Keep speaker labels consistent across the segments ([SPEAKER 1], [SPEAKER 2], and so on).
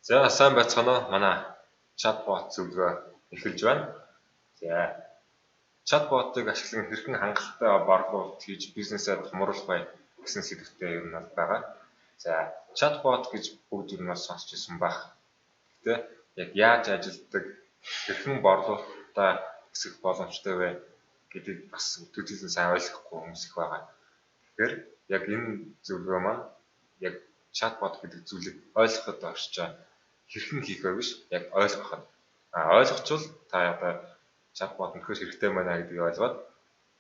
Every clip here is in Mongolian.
[SPEAKER 1] За сайн байцгаана уу? Манай чатбот зөвлөгөө эхэлж байна. За чатботыг ашиглан хэрхэн хангалттай борлуулалт хийж бизнесээ томруулах вэ гэсэн сэдвтэй ер нь байгаа. За чатбот гэж бүгд ер нь сонсч ирсэн баг. Гэтэ яг яаж ажилладаг, хэрхэн борлуулалтаа хэсэх боломжтой вэ гэдгийг бас төдийлөн сайн ойлгохгүй хүмүүс их байгаа. Тэгэхээр яг энэ зөвлөгөө маань яг чатбот гэдэг зүйлийг ойлгоход орчоо хэрхэн хийх вэ биш яг ойлгоход. Ойлгочвол та одоо чатбот нөхөр хэрэгтэй байна гэдгийг ойлгоод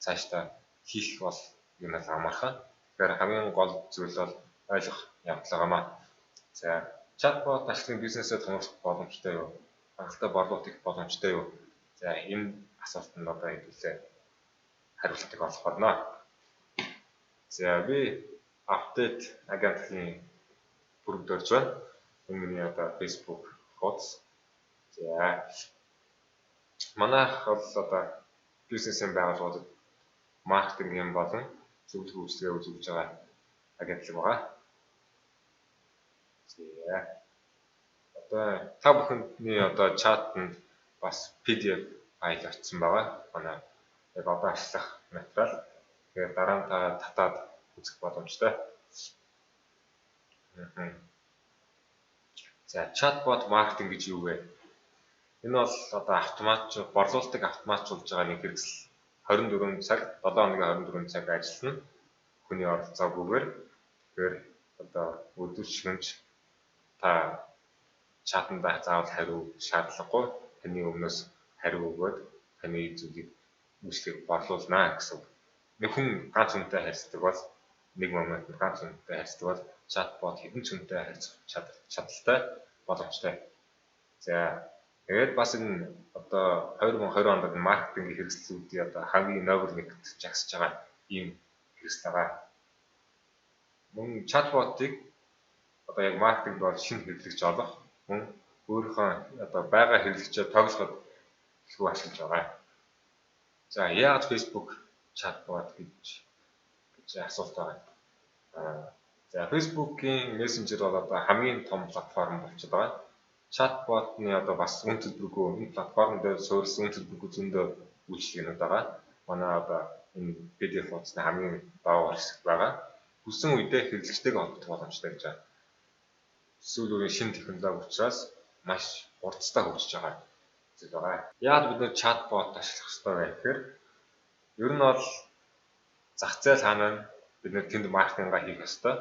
[SPEAKER 1] цаашдаа хийх бол юм аа амархан. Тэгэхээр хамгийн гол зүйл бол ойлгох явдал гамаа. За чатбот ашиглан бизнесээ томруулах боломжтой юу? Хангалттай борлуулалт хийх боломжтой юу? За энэ асуултанд одоо хэдүүлээ хариултыг олох болно. За би апдейт агентлагийн бүрдүүлж байна. Энэ миний одоо Facebook хуудас. За манайх бол одоо бизнесийн байгууллагуудад маркетингийн болон зөвлөгөө үйлчилгээ үзүүлж байгаа агентлаг байгаа. За одоо та бүхэндний одоо чатанд бас PDF файл очсон байгаа. Манай яг одоо ажиллах материал. Тэгэхээр дараа нь та татаад үзэх боломжтой. За чатбот маркетинг гэж юу вэ? Энэ бол одоо борлуулалтыг автоматжуулж байгаа нэг хэрэгсэл. 24 цаг, 7 хоногийн 24 цаг ажиллана. Хүний оролцоогүйгээр. Тэгэхээр одоо өдөр шөнөж та чатанда заавал хариу шаардлагагүй. Таны өмнөөс хариу өгөөд таны зүйлийг үйлчлэгийг борлуулнаа гэсэн. Нэг хүн ганц хүнтэй харилцдаг бол нэг момент ганц хүнтэй харилцдаг бол чатбот хэдэн ч хүнтэй харилцах чадaltaй боломжтой. За тэгээд бас энэ одоо 2020 онд маркетингийн хэрэгслүүдийн одоо хамгийн номер 1-т жагсаж байгаа ийм хэрэгсэл байгаа. Мөн чатботыг одоо яг маркетингд бол шинэ хэрэглэгч олох, мөн өөрийнхөө одоо байгаа хэрэглэгчээ тоглоход илүү ашиглаж байгаа. За яагаад Facebook чатбот гэж асуулт байгаа. За Facebook-ийн мессенжер бол одоо хамгийн том платформ болчиход байгаа. Чатботны одоо бас үн төлбөргүй энэ платформ дээр суурилсан үн төлбөргүй зөндөө үйлчилгээнүүд байгаа. Манай одоо энэ PDF хуудасны хамгийн доогоор хэсэг байгаа. Хүссэн үедээ хэрэглэгчтэйгээ холбох боломжтой гэж байна. Сүүл үеийн шинэ технологи учраас маш хурцтай хөгжиж байгаа зүйл байгаа. Яагаад бид нэр чатбот ашиглах хэрэгтэй вэ гэхээр ер нь бол зах зээл хаана бид нэр тэнд маркетингаа хийх ёстой.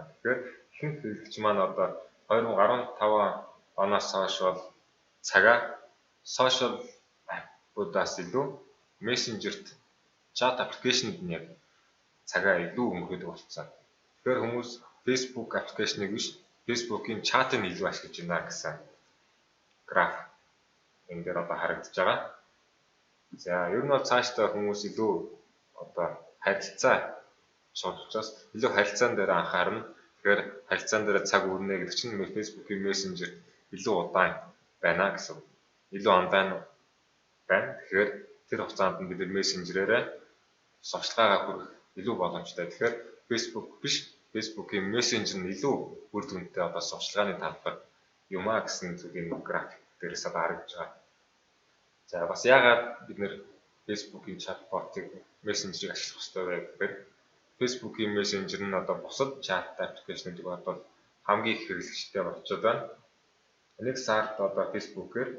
[SPEAKER 1] Тэгэхээр ихэнх хэрэглэгч маань одоо 2015 оноос хойш бол цагаа сошиал аппуудаас илүү мессенжерт чат аппликейшнд нь яг цагаа илүү өнгөрөөдөг болцсон. Тэгэхээр хүмүүс Facebook аппликейшнийг биш Facebook-ийн чатыг илүү ашиглаж байна гэсэн граф энэ дээр одоо харагдаж байгаа. За ер нь бол цаашдаа хүмүүс илүү одоо харилцаа шуурчаас илүү харилцаан дээр анхаарна. Тэгэхээр харилцаан дээр цаг өрнө гэдэг чинь Facebook-ийн мессенжер илүү удаан байна гэсэн. Илүү онлайн байна. Тэгэхээр тэр хугацаанд бид мессенжерээрээ сурталчилгаагаа хүргэх илүү боломжтой. Тэгэхээр Facebook биш Facebook-ийн мессенжер нь илүү үр дүнтэй одоо сурталчилгааны талбар юм а гэсэн зүйлийн график дээрээс одоо харагдаж байгаа. За бас яагаад бид нэр Facebook-ийн чатботыг мессенжерийг ашиглах хэрэгтэй вэ гэхээр Facebook-ийн мессенжер нь одоо бусад чат аппликейшнуудыг бодвол хамгийн их хэрэглэгчтэй болчиход байна. Нэг сард одоо Facebook-ээр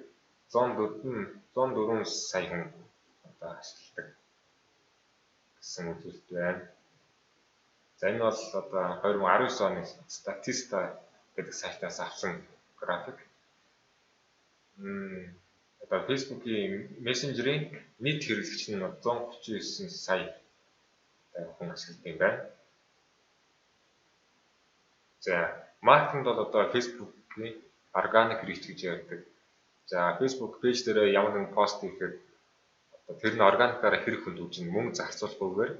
[SPEAKER 1] 104 сая хүн одоо ашигладаг гэсэн үзүүлэлт байна. За энэ бол одоо 2019 оны Statista гэдэг сайтаас авсан график. Одоо Facebook-ийн мессенжерийн нийт хэрэглэгч нь 139 сая хүн ашигладаг юм байна. За маркетингд бол одоо Facebook-ийн органик рич гэж ярьдаг. За Facebook пэйж дээр ямар нэгэн пост хийхэд одоо тэр нь органикаараа хэрэг хүнд үжин мөнгө зарцуулахгүйгээр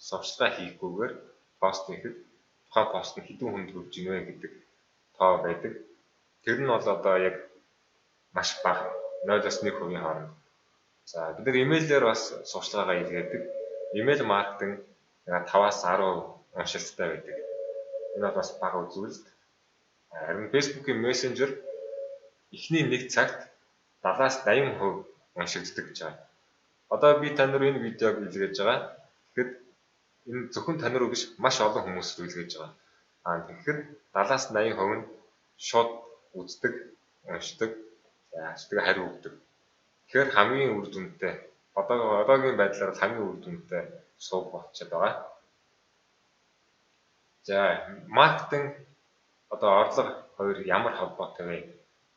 [SPEAKER 1] сурталчилгаа хийхгүйгээр пост хийхэд тухайн пост нь хэдэн хүнд хүрч ийнэ гэдэг тоо байдаг. Тэр нь бол одоо яг маш бага 0-1% хооронд. За бид нар имэйлээр бас сурталчилгаагаа илгээдэг. Имэйл маркетинг 5-10% уншилттай байдаг. Энэ бол бас бага үзүүлэлт. Харин Facebook-ийн Messenger эхний нэг цагт 70-80% уншигддаг гэж байна. Одоо би тань руу энэ видеог илгээж байгаа. Тэгэхэд энэ зөвхөн тань руу биш маш олон хүмүүс рүү илгээж байгаа. Тэгэхээр 70-80% нь шууд үздэг, уншдаг, тэгээ хариу өгдөг. Тэгэхээр хамгийн үр дүнтэй одоогийн байдлаар хамгийн үр дүнтэй сувг болчиход байгаа. За маркетинг одоо орлого хоёр ямар холбоотой вэ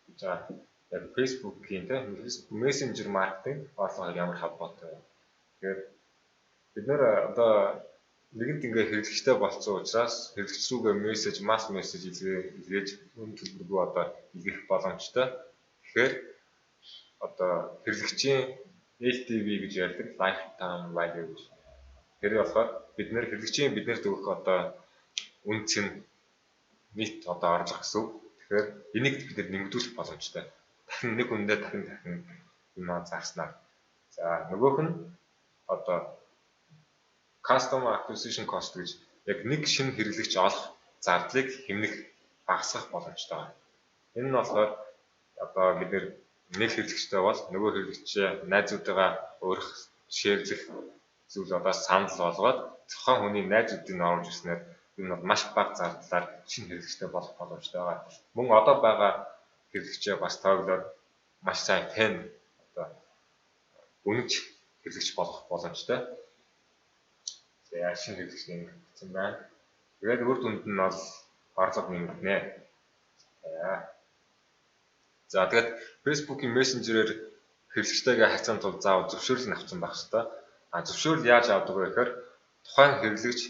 [SPEAKER 1] гэж байгаа. Яг Facebook-ийн Messenger маркетинг орлого ямар холбоотой вэ? Тэгэхээр бид нэр одоо нэгэнт ингээ хэрэглэгчтэй болцсон учраас хэрэглэгч рүүгээ масс мессеж илгээж үн төлбөргүй одоо илгээх боломжтой. Тэгэхээр одоо хэрэглэгчийн LTV гэж ярьдаг, lifetime value гэж. Тэр болохоор бид нэр хэрэглэгчийн биднэрт өгөх одоо үнц нь нийт одоо орлого гэсэн. Тэгэхээр энийг бид нэмэгдүүлэх боломжтой. Дахин нэг хүндээ дахин юм зарснаар. За нөгөөх нь одоо customer acquisition cost гэж яг нэг шинэ хэрэглэгч олох зардлыг хэмнэх багасгах боломжтой байна. Энэ нь болохоор одоо бид нэг хэрэглэгчтэй бол нөгөө хэрэглэгчээ найзуудтайгаа өөрөх шеэрлэх зүйл одоо санал болгоод зохион хүний найзуудыг оруулж ирснээр энэ бол маш бага зардлаар шинэ хэрэглэгчтэй болох боломжтой байгаа. Мөн одоо байгаа хэрэглэгчээ бас тооглоод маш сайн фэн одоо үнэж хэрэглэгч болох боломжтой. За шинэ хэрэглэгч нэмэгдсэн байна. Тэгээд үр дүнд нь бол орлого нэмэгдэнэ. За тэгээд Facebook-ийн Messenger-ээр хэрэглэгчтэйгээ харьцаанд тул заавал зөвшөөрөл нь авсан байх хэрэгтэй. Зөвшөөрөл яаж авдаг вэ гэхээр тухайн хэрэглэгч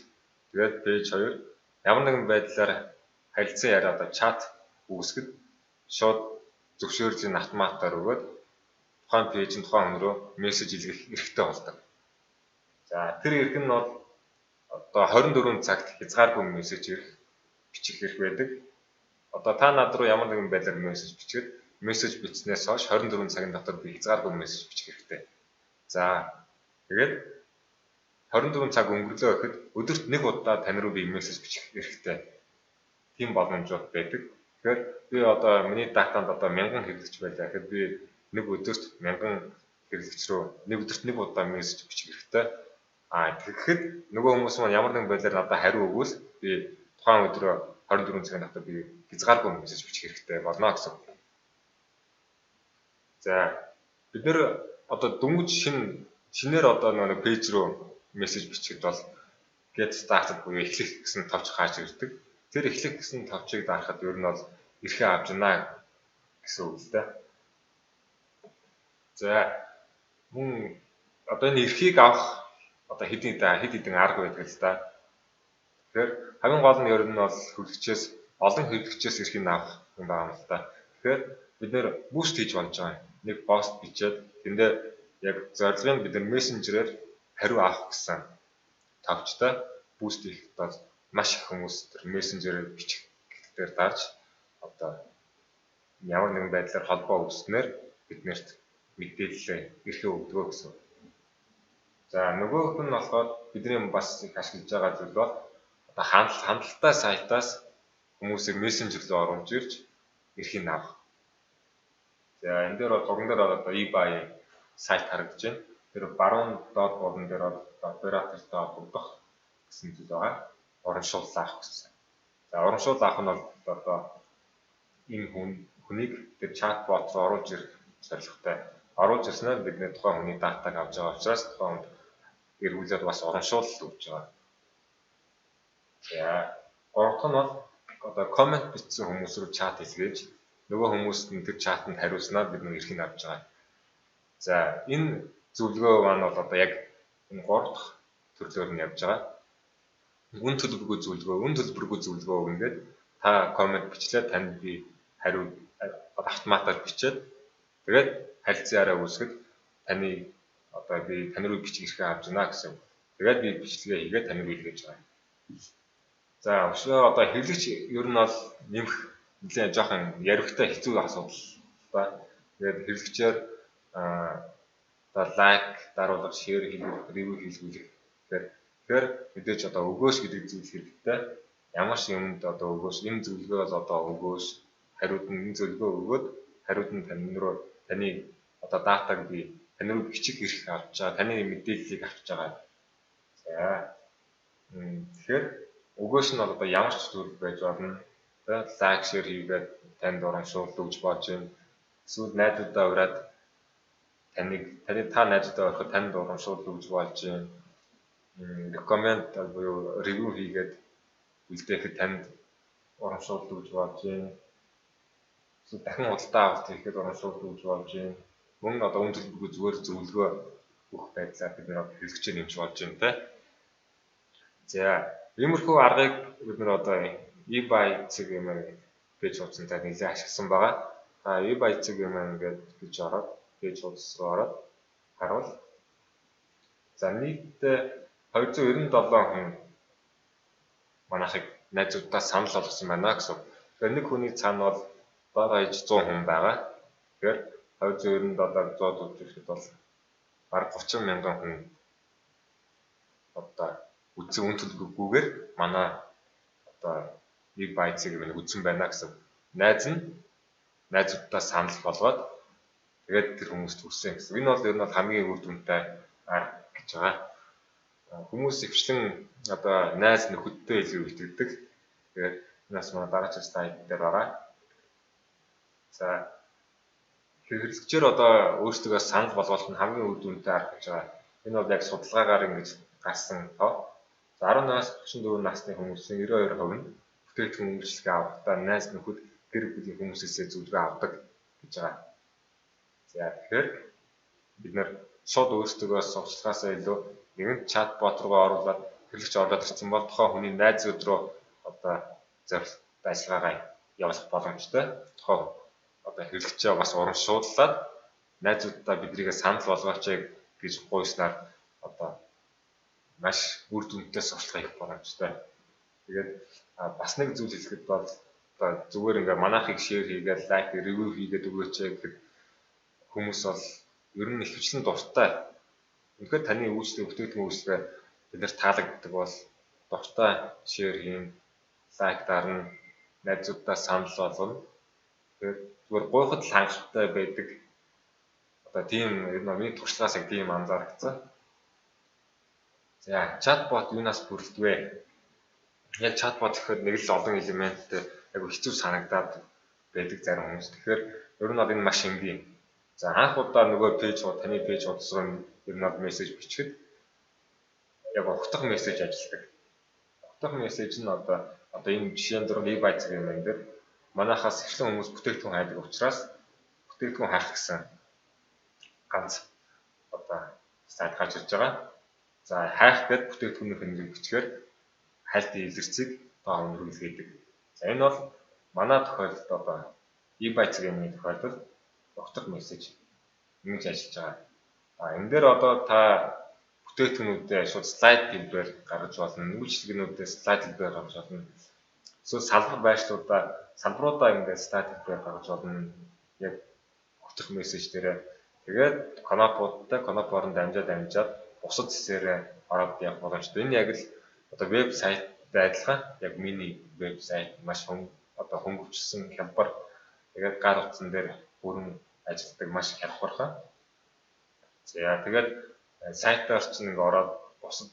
[SPEAKER 1] тэгээд пэйж 2 ямар нэгэн байдлаар харилцан яриа одоо чат үүсгэхэд шууд зөвшөөрлийг автоматар өгөөд тухайн пэйжийн тухайн хүн рүү мессеж илгээх эрхтэй болдог. За тэр эрх нь бол одоо 24 цагт хязгааргүй мессеж бичих эрх байдаг. Одоо та над руу ямар нэгэн байдлаар мессеж бичгээд мессеж бичснээс хойш 24 цагийн дотор би хязгааргүй мессеж бичих хэрэгтэй. За тэгээд 24 цаг өнгөрлөө гэхэд өдөрт нэг удаа тань руу би мессеж бичих хэрэгтэй. Тийм боломжууд байдаг. Тэгэхээр би одоо миний датанд одоо 1000 хэрэглэгч байлаа гэхэд би нэг өдөрт 1000 хэрэглэгч рүү нэг өдөрт нэг удаа мессеж бичих хэрэгтэй. Тэгэхэд нөгөө хүмүүс маань ямар нэгэн байдлаар надад хариу өгвөл би тухайн өдрөө 24 цагийн дотор би хязгааргүй мессеж бичих хэрэгтэй болно гэсэн. За бид нэр одоо дөнгөж шинээр одоо нэг пэйж рүү мессеж бичихэд бол get started буюу эхлэх гэсэн товч хааж ирдэг. Тэр эхлэх гэсэн товчийг дарахад ер нь бол эрхээ авч байна гэсэн үг л дээ. За мөн одоо энэ эрхийг авах одоо хэд хэдэн арга байдаг л да. Тэгэхээр хамгийн гол нь ер нь бол хэрэглэгчээс олон хэрэглэгчээс эрхийг авах юм байна л да. Тэгэхээр бид нэр буст хийж болж байгаа. Нэг пост бичээд тэндээ яг зорилгыг бид нар мессенжерээр хариу авах гэсэн товчтой буст хийх бол маш их хүмүүс тэр мессенжерээр бичих гэхдээ дарж одоо ямар нэгэн байдлаар холбоо үүснээр биднэрт мэдээлэл эрхээ өгдөг гэсэн. За нөгөөх нь болохоор бидний бас их ашиглаж байгаа зүйл бол одоо хандлттай сайтаас хүмүүсийг мессенжер рүү оруулж ирж эрхийг авах. За энэ дээр зурган дээр одоо eBay сайт харагдаж байна. Тэр баруун доод болон дээр оператортой холбох гэсэн зүйл байгаа. Урамшуул авах гэсэн. За урамшуул авах нь бол одоо энэ хүнийг тэр чатбот руу оруулж ирэх зорилготой. Оруулж ирснээр бидний тухайн хүний датаг авч байгаа учраас тухайн хүнд эргүүлээд бас урамшуул өгч байгаа. За гурав дахь нь бол одоо комент бичсэн хүмүүс рүү чат хийлгээж нөгөө хүмүүст нь тэр чатанд хариулснаар бид нэг эрхийг авч байгаа. За энэ зөвлөгөө маань бол одоо яг энэ 3 дахь төрлөөр нь явж байгаа. Үн төлбөргүй зөвлөгөө өгнгээд та комент бичлээ танд би хариу автоматар бичээд тэгээд харилцаараа үүсгэд таны одоо би тань руу бичих эрхээ авч байна гэсэн. Тэгээд би бичлэгээ хийгээд тань руу илгээж байгаа. За одоо хэрэглэгч ер нь бол нэмэх нэлээд жоохон яригтай хэцүү асуудал ба тэгээд хэрэглэгчээр одоо лайк даруулах, шеэр хийх, ревю хийлгүүлэх тэгэхээр мэдээж одоо өгөөш гэдэг зүйл хэрэгтэй. ямар ч юмд одоо өгөөс энэ зөвлөгөө одоо өгөөс хариуд нь зөвлөгөө өгөөд хариуд нь таны одоо датаг би таны руу бичих хэрэг авч байгаа таны мэдээллийг авч байгаа. За тэгэхээр өгөөс нь одоо ямар ч зүйл байж болно. Лайк шеэр хийгээд танд урамшуулт өгж болж байна. Эсвэл найзуудаа ураад та найзуудаа ороход танд урамшуулт өгж болж байна. Рекомент буюу ревю хийгээд үлдээхэд танд урамшуулт өгж болж байна. Эсвэл дахин худалдаа авалт хийхэд урамшуулт өгж болж байна. Мөн одоо үн төлбөргүй зүгээр зөвлөгөө өгөх байдлаар бид нэр хэрэглэгчээр нэмж болж байна те. За иймэрхүү аргыг бид нэр одоо eBay CGM пэйж хуудсанд нэлээд ашигласан байгаа. eBay CGM гэж ороод пэйж хуудас руу ороод харуул. За нийтдээ 297 хүн манайхыг найзуудаа санал болгосон байна гэсэн. Тэгэхээр нэг хүний цаана бол доор хаяж 100 хүн байгаа. Тэгэхээр 297-аар 100 үзүүлэхэд бол бараг 30 мянган хүн одоо үндсэн үн төлбөргүйгээр манай одоо eBay CGM үзсэн байна гэсэн. Найзуудаа санал болгоод тэгээд тэр хүмүүст хүрсэн гэсэн. Энэ бол ер нь хамгийн үр дүнтэй арга гэж байгаа. Хүмүүс өвчлэн одоо найз нөхөдтэй илүү итгэдэг. Тэгээд энэс манай дараагийн слайд дээр ороо. За хэрэглэгчээр одоо өөрсдөө санал болгуулах нь хамгийн үр дүнтэй арга гэж байгаа. Энэ бол яг судалгаагаар ингэж гарсан тоо. За 18-44 насны хүмүүсийн 92% нь бүтээгдэхүүн үйлчлэгээ авахдаа найз нөхөд гэр бүлийн хүмүүсээс зөвлөгөө авдаг гэж байгаа. За тэгэхээр бид нэр шууд өөрсдөө сурчлагаасаа илүү нэгэн чатбот руу оруулаад хэрэглэгч ороод ирсэн бол тухайн хүний найзууд руу одоо зорилттой ажиллагаагаа явуулах боломжтой. Тухайн одоо хэрэглэгчээ бас урамшууллаад найзуудаа биднийг санал болгооч гэж гуйснаар одоо маш үр дүнтэй сурчлага хийх боломжтой. Тэгээд бас нэг зүйл хэлэхэд бол одоо зүгээр ингээ манайхыг шеэр хийгээд лайк, ревю хийгээд өгөөч гэхэд хүмүүс бол ер нь ихвчлэн дуртай. Үнэхээр таны үйлчлэг бүтээгдэхүүн үйлчлэгээ бид нэр таалагддаг бол дуртай шеэр хийн, лайк дарна, найзуудаа санал болгоно. Тэгээд зүгээр гуйхад л хангалттай байдаг. Одоо тийм ер нь миний туршлагаас яг тийм анзаарчихсан. За чатбот юунаас бүрддэг вэ? Яг чатбот гэхэд нэг л олон элементтэй яг хэцүү санагдаад байдаг зарим хүмүүс. Тэгэхээр ер нь энэ маш энгийн. За анх удаа нөгөө таны пэйж хуудас руу ер нь мессеж бичихэд яг огтх мессеж ажилладаг. Огтх мессеж нь одоо энэ жишээн дөрөв eBay CGM дээр манайхаас ихлэн хүмүүс бүтээгдэхүүн хайдаг учраас бүтээгдэхүүн хайх гэсэн ганц одоо сайт гарч ирж байгаа. За хайх гэдэг бүтээгдэхүүнийх нь бичгээр хайлтын илэрцийг доор хөрвүүлгээдэг. За энэ бол манай тохиолдолд одоо eBay CGM-ийн тохиолдолд огтх мессеж ингэж ажиллаж байгаа. Энэ дээр одоо та бүтээгдэхүүнүүдээ шууд слайд хэлбэрээр гаргаж болно. Үйлчлэгнүүдээ слайд хэлбэрээр гаргаж болно. Эсвэл салбар байршлуудаа ингээд слайд хэлбэрээр гаргаж болно. Яг огтх мессеж дээрээ тэгээд конопорон дамжаад бусад хэсгээрээ ороод явах боломжтой. Энэ яг л одоо веб сайттай адилхан яг мини веб сайт маш хөнгөвчлсөн хялбар тэгээд гар утсан дээр бүрэн ажилладаг маш хялбархан. За тэгээд сайтаар ч нэг ороод бусад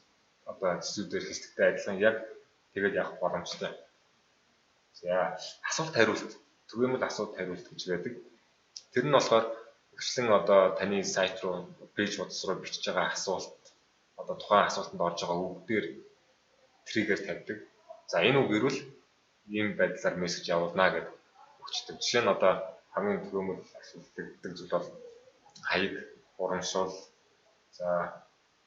[SPEAKER 1] одоо зүйлээр хэсэгтэй адилхан яг тэгээд явах боломжтой. За асуулт хариулт түгээмэл асуулт хариулт гэж байдаг. Тэр нь болохоор ихсэн одоо таны сайт руу пэйж хуудас руу бичиж байгаа асуулт одоо тухайн асуултанд орж байгаа үгдээр триггер тавьдаг. За энэ үг ирвэл ийм байдлаар мессеж явуулна гэдэг өгчдөг. Жишээ нь одоо хамгийн түгээмэл асуултдаг зүйл бол хаяг, урамшуул. За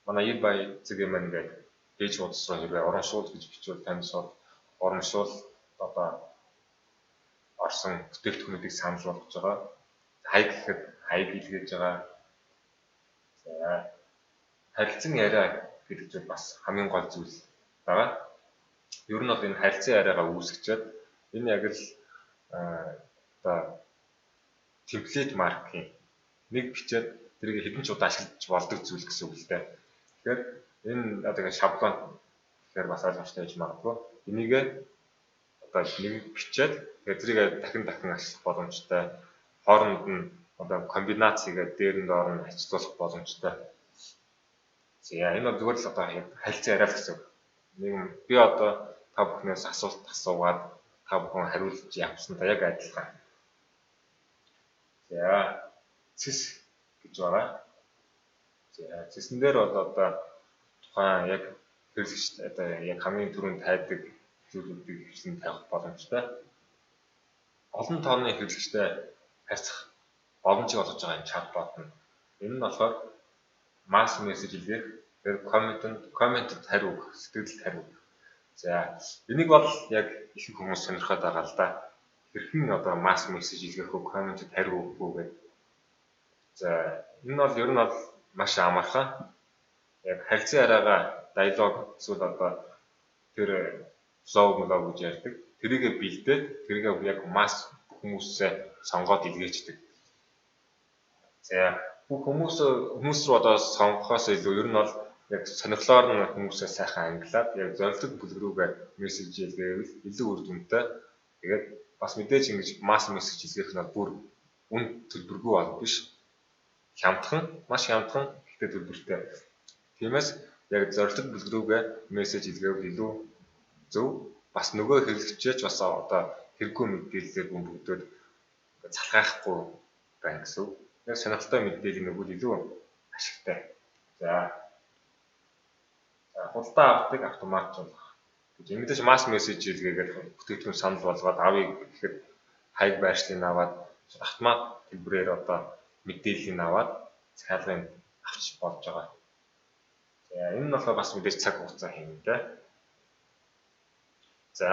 [SPEAKER 1] манай eBay CGM гэдэг пэйж хуудас руу хэрвээ урамшуул гэж бичвэл танд шууд урамшуул одоо орсон бүтээгдэхүүнүүдийг санал болгож байгаа. Хаяг гэхэд хаяг илгээж байгаа. За харилцан яриа гэдэг зүйл бас хамгийн гол зүйл байгаа. Ер нь бол энэ харилцан яриагаа үүсгэчихэд энэ яг л одоо темплейт маркийн нэг бичээд тэрийг хэдэн ч удаа ашиглаж болдог зүйл гэсэн үг л дээ. Тэгэхээр энэ одоо шаблон гэхээр бас ойлгомжтой байж магадгүй. Энийг одоо нэг бичээд тэгээд зэрэг дахин ашиглах боломжтой. Хооронд нь одоо комбинац хийгээд дээр нь доор нь харьцуулах боломжтой. За энэ бол зүгээр л одоо харилцан яриа л гэсэн. Нэг би одоо та бүхнээс асуулт асуугаад та бүхэн хариулж явсан та яг адилхан. За цэс гэж байгаа. За цэсэн дээр бол одоо тухайн яг хэрэглэгч одоо яг хамгийн түрүүнд тайдаг зүйлүүдийг хэвлэн тавих боломжтой. Олон тооны хэрэглэгчтэй харьцах боломжийг олгож байгаа энэ чатбот нь. Энэ нь болохоор масс мессеж илгээх, тэр комментэд хариу өгөх, сэтгэлд хариу өгөх. За энийг бол яг их хүмүүс сонирхоод байгаа л да. Хэрхэн одоо масс мессеж илгээх үү, комментэд хариу өгөх үү гэдэг. За энэ бол ер нь бол маш амархан. Яг харилцан яриагаа диалог эсвэл одоо тэр flow гэж ярьдаг. Тэрийгэ бэлдээд тэрийгэ яг масс хүмүүсээ сонгоод илгээчдэг. За бүх хүмүүс рүү одоо сонгохоос илүү ер нь бол яг сонирхлоор нь хүмүүсээ сайхан ангилаад яг зорилттой бүлэг рүүгээ мессеж илгээвэл илүү үр дүнтэй. Тэгээд бас мэдээж ингэж масс мессеж илгээх нь бүр үн төлбөргүй бол биш. Маш хямдхан гэхдээ төлбөртэй. Тиймээс яг зорилттой бүлэг рүүгээ мессеж илгээвэл илүү зөв. Бас нөгөө хэрэглэгчээч бас одоо хэрэггүй мэдээллээр бөмбөгдөөд залхаахгүй байна гэсэн. Яг сонирхолтой мэдээлэл нөгөөд илүү ашигтай. За худалдаа авдаг автоматжуулах гэж мэдээж масс мессеж илгээгээд бүтээгдэхүүн санал болгоод авъя гэхэд хаяг байршлыг аваад автомат хэлбэрээр одоо мэдээллийг аваад цахилгаан авч болж байгаа. За энэ нь болохоор бас мэдээж цаг хугацаа хэмнэтэй. За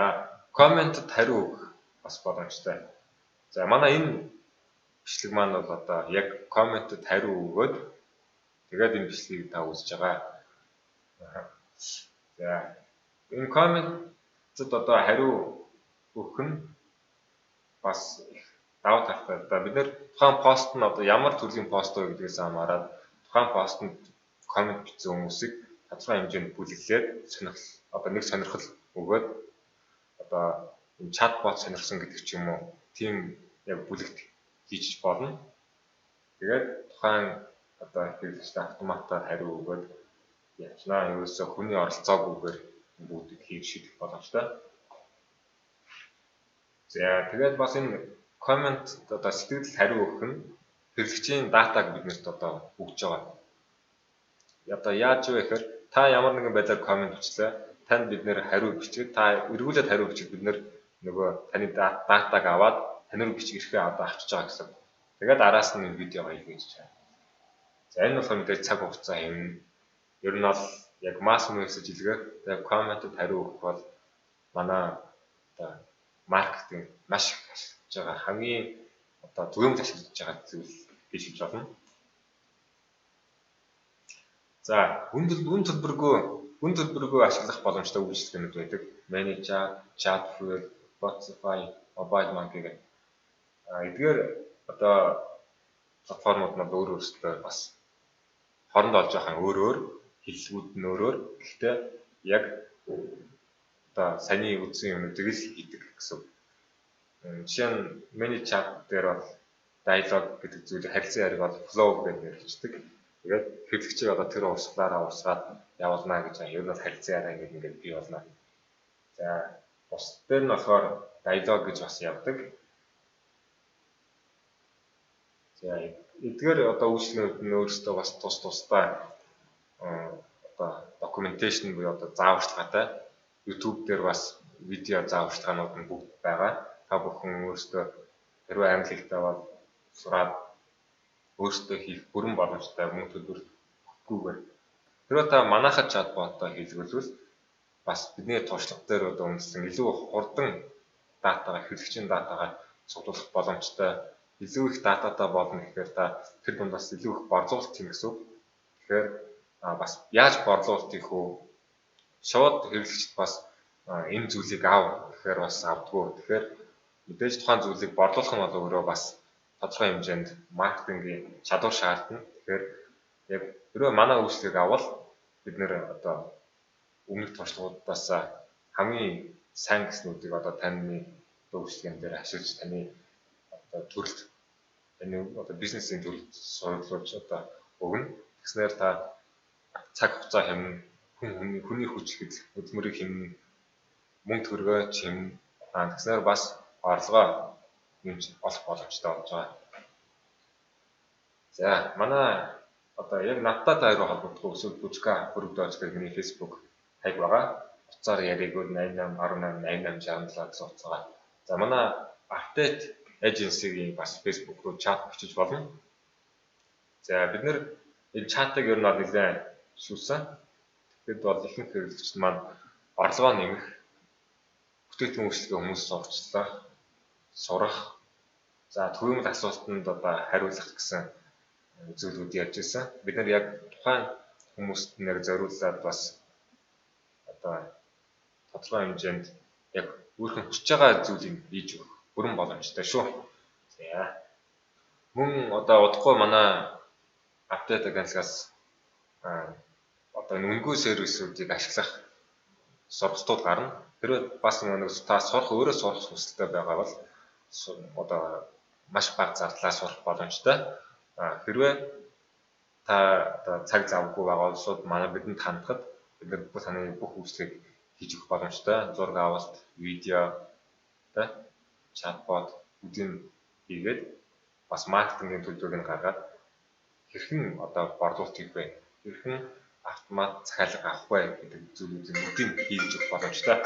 [SPEAKER 1] комментэд хариу өгөх бас боломжтой. За манай энэ бичлэг маань бол одоо яг комментэд хариу өгөөд тэгээд энэ бичлэгийг та үзэж байгаа. За энэ комментэд одоо хариу өгөх нь бас их давуу талтай. Одоо бид нэр тухайн пост нь одоо ямар төрлийн пост вэ гэдгээс хамаарат тухайн постэнд коммент бичсэн хүмүүсийг тодорхой хэмжээнд бүлэглээд одоо нэг сонирхол өгөөд одоо энэ чатбот сонирхсан гэдэг ч юм уу тийм яг бүлэгт хийж болно. Тэгээд тухайн одоо хэрэглэгчтэй автоматар хариу өгөөд ячнаа ерөөсөө хүний оролцоогүйгээр бүгдийг хийж шийдэх боломжтой. За тэгээд бас энэ коммент одоо сэтгэл хариу өгөх нь хэрэглэгчийн датаг биднэрт одоо өгж байгаа. Одоо яаж вэ гэхээр та ямар нэгэн байдлаар коммент бичлээ. Танд бид нэр хариу бичгээд та эргүүлээд хариу бичиж бид нэр нөгөө таны датаг аваад тань руу бичих эрхээ одоо авчиж байгаа гэсэн. Тэгээд араас нь видеого илгээж чаа. За энэ болохоор мэдээж цаг хугацаа хэмнэ. Ер нь бол яг масс мессеж илгээх, тэгээд комментэд хариу өгөх бол манай одоо маркетинг маш их ашиглаж байгаа хамгийн одоо түгээмж ашиглаж байгаа зүйл гэж хэлж болно. За үн төлбөргүй ашиглах боломжтой үйлчилгээнүүд байдаг. ManyChat, Chatfuel, Spotify, MobileMonkey гэх. Эдгээр одоо платформуд нь өөр өөрсдөө бас хоорондоо олж байгаа өөр хэллэгүүд нь өөрөөр. Гэхдээ яг одоо саний үзсэн юмнуудыг л хийдэг гэсэн. Жишээ нь ManyChat дээр бол dialog гэдэг зүйлийг харилцан яриаг бол flow гэж нэрлэдэг. Тэгээд хэрэглэгчийг одоо тэр урсгалаараа урсгаад явуулна гэж байна. Ер нь харилцан яриа ингээд бий болно. За бус дээр нь болохоор dialog гэж бас явдаг. За эдгээр одоо үйлчлэгүүд нь өөрсдөө бас тусдаа одоо documentation буюу одоо зааварчилгаатай YouTube дээр бас видео зааварчилгаанууд нь бүгд байгаа. Та бүхэн өөрсдөө хэрвээ англи хэлтэй бол сураад өөрсдөө хийх бүрэн боломжтой мөнгө төлбөргүйгээр. Хэрвээ та манайхад чатботоо хийлгүүлвэл бас бидний туршлага дээр одоо үндэслэн илүү хурдан датагаа хэрэглэгчийн датагаа цуглуулах боломжтой. Илүү их дататай болно гэхээр та тэр дундаас илүү их борлуулалт хийх гэсэн. Тэгэхээр бас яаж борлуулалт хийх вэ? Шууд хэрэглэгчд бас энэ зүйлийг ав гэхээр бас авдаггүй. Тэгэхээр мэдээж тухайн зүйлийг борлуулах нь бол өөрөө бас тодорхой хэмжээнд маркетингийн чадвар шаардна. Тэгэхээр яг хэрвээ манай үйлчлэгийг авал бид нэр одоо өмнөх туршлагуудаас хамгийн сайн гэснүүдийг одоо таны үйлчлэгэн дээр ашиглаж таны одоо төрөлд таны одоо бизнесийн төрөлд сурлуулж одоо өгнө. Тэгснээр та цаг хугацаа хэмнэн хүний хүч хөдөлмөрийг хэмнэн мөнгө төгрөгөө чимнэ. Тэгснээр бас орлогоо нэмж олох боломжтой болж байгаа. За манай одоо яг надтай тааруу холбогдох эсвэл Бүжка хөрөгдөөж гэх миний Facebook хайг байгаа. Уцаар яригуул 88 18 88 67 гэсэн утсаа. За манай Update Agency-гийн бас Facebook руу чат бичиж болно. За бид нэр энэ чатыг ер нь нэлээд шүүсэн. Тэгэд бол ихэнх хэрэглэгчид маань орлогоо нэмэх, бүтээгдэхүүн үйлчлэгээ хүмүүс сурчлах, сурах, за төвөмөл асуултанд одоо хариулах гэсэн зүйлүүд ярьж ирсэн. Бид нар яг тухайн хүмүүст нэр зориулаад бас одоо тодорхой хэмжээнд яг өөрхөн хүсэж байгаа зүйлийг хийж өгөх бүрэн боломжтой шүү. За. Мөн одоо удахгүй манай Update Agency-аас одоо үнэгүй сервисүүдийг ашиглах сургалтууд гарна. Хэрвээ бас нэг та сурах өөрөө сурах хүсэлтэй байгаа бол одоо маш бага зардлаар сурах боломжтой. Хэрвээ та одоо цаг завгүй байгаа бол шууд манай бидэнд хандхад бид нар таны бүх үйлчлэгийг хийж өгөх боломжтой. Зураг авалт, видео, чатбот үдийн хийгээд бас маркетингийн төлөвлөгөөг нь гаргаад хэрхэн одоо борлуулалт хийх вэ? Хэрхэн автомат захиалга авах вэ гэдэг зүйлүүдийг үдийн хийж өгөх боломжтой.